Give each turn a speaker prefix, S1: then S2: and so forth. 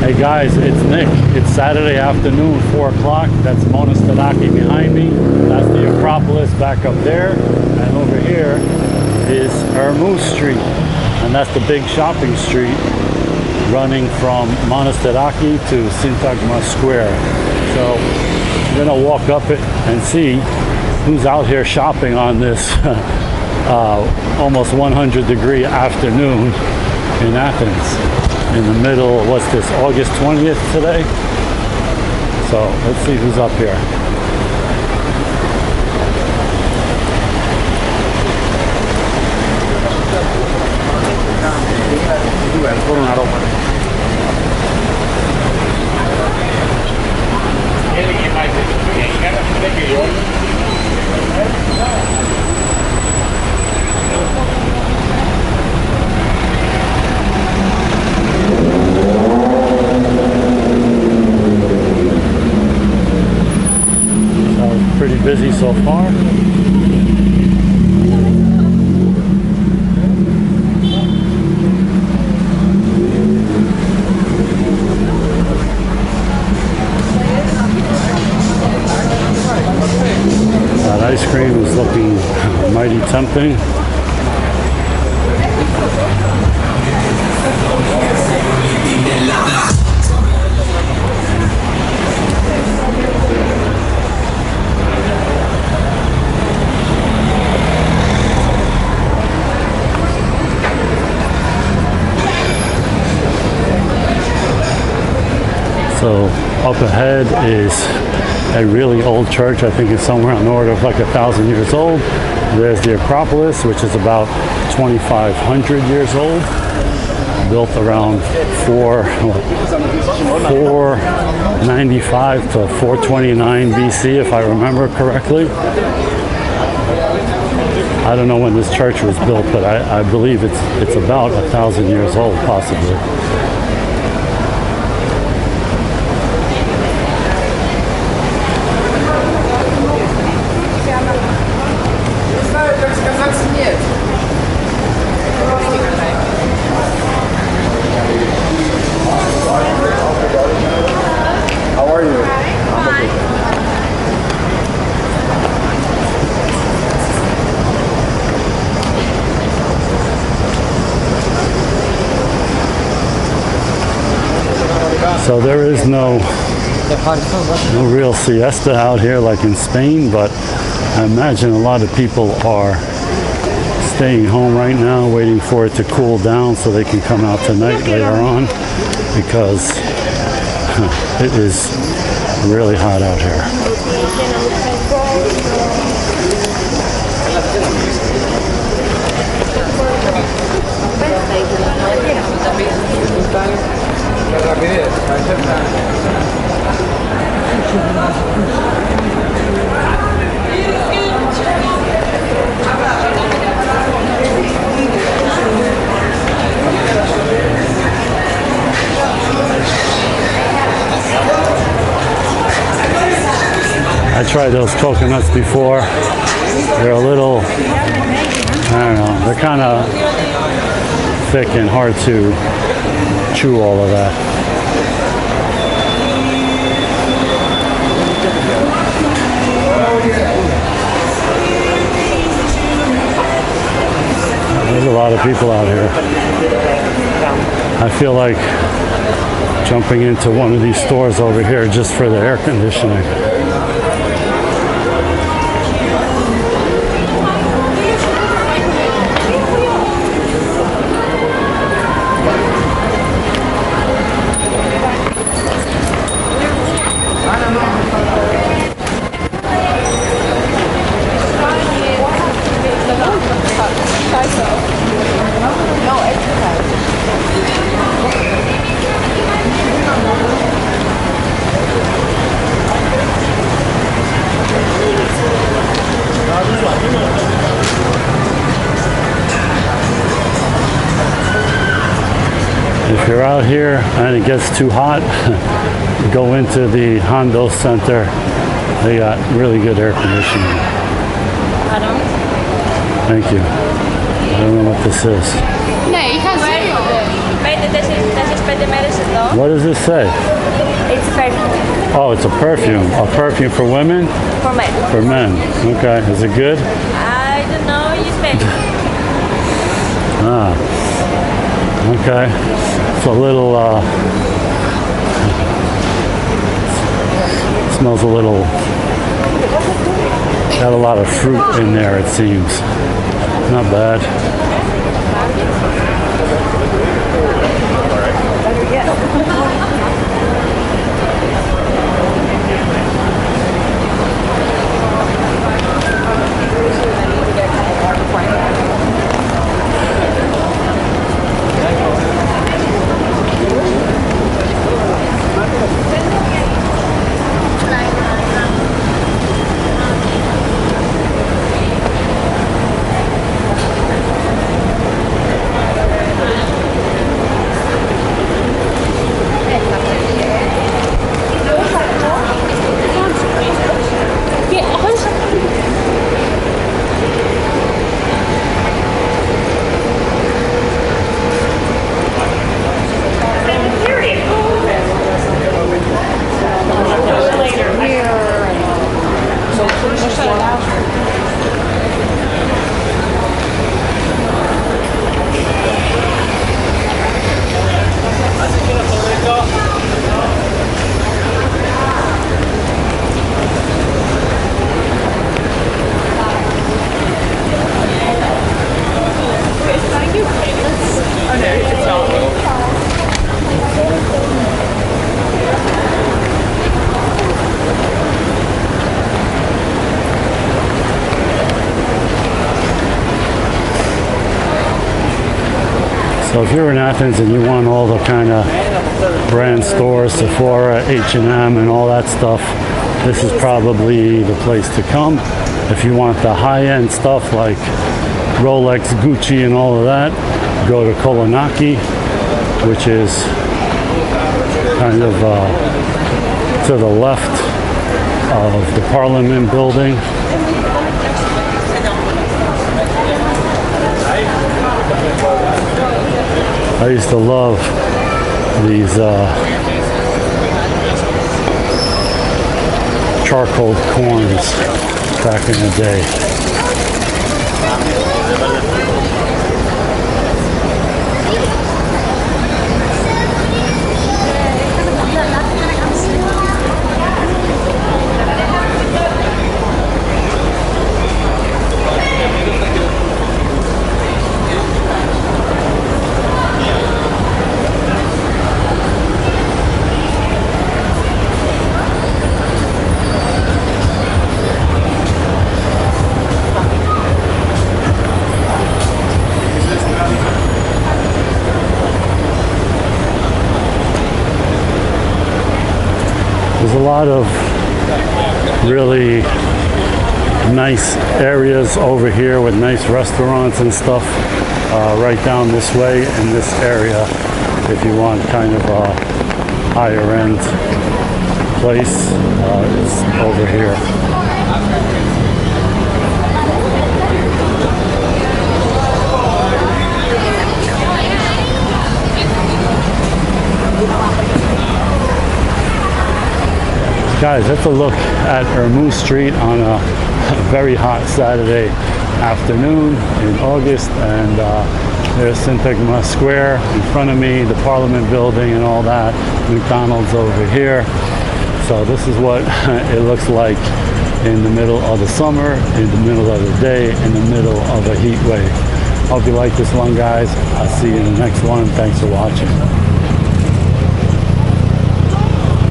S1: Hey guys, it's Nick. It's Saturday afternoon, 4 o'clock. That's Monastiraki behind me. That's the Acropolis back up there. And over here is Ermou Street. And that's the big shopping street running from Monastiraki to Syntagma Square. So I'm gonna walk up it and see who's out here shopping on this almost 100-degree afternoon in Athens. In the middle, what's this, August 20th today? So let's see who's up here. Pretty busy so far. That ice cream is looking mighty tempting. So up ahead is a really old church. I think it's somewhere on the order of like 1,000 years old. There's the Acropolis, which is about 2,500 years old, built around 495 to 429 BC, if I remember correctly. I don't know when this church was built, but I believe it's about 1,000 years old, possibly. So there is no real siesta out here like in Spain, but I imagine a lot of people are staying home right now, waiting for it to cool down so they can come out tonight later on, because it is really hot out here. I tried those coconuts before. They're a little, I don't know, they're kind of thick and hard to chew all of that. There's a lot of people out here. I feel like jumping into one of these stores over here just for the air conditioning. If you're out here and it gets too hot, go into the Hermes Center. They got really good air conditioning. Thank you. I don't know what this is.
S2: Nee, ik ga zien. 5 μέρες
S1: What does this say?
S2: It's perfume
S1: Oh, it's a perfume. A perfume for women?
S2: for men.
S1: For men. Okay. Is it good?
S2: I don't know, you smell it.
S1: Ah. Okay. It's a little, smells a little, got a lot of fruit in there, it seems. Not bad. So if you're in Athens and you want all the kind of brand stores, Sephora, H&M and all that stuff, this is probably the place to come. If you want the high-end stuff like Rolex, Gucci and all of that, go to Kolonaki, which is kind of to the left of the Parliament building. I used to love these charcoal corns back in the day. There's a lot of really nice areas over here with nice restaurants and stuff right down this way in this area if you want kind of a higher end place. It's over here. Guys, that's a look at Ermou Street on a very hot Saturday afternoon in August, and there's Syntagma Square in front of me, the Parliament building and all that, McDonald's over here. So this is what it looks like in the middle of the summer, in the middle of the day, in the middle of a heat wave. Hope you like this one, guys. I'll see you in the next one. Thanks for watching.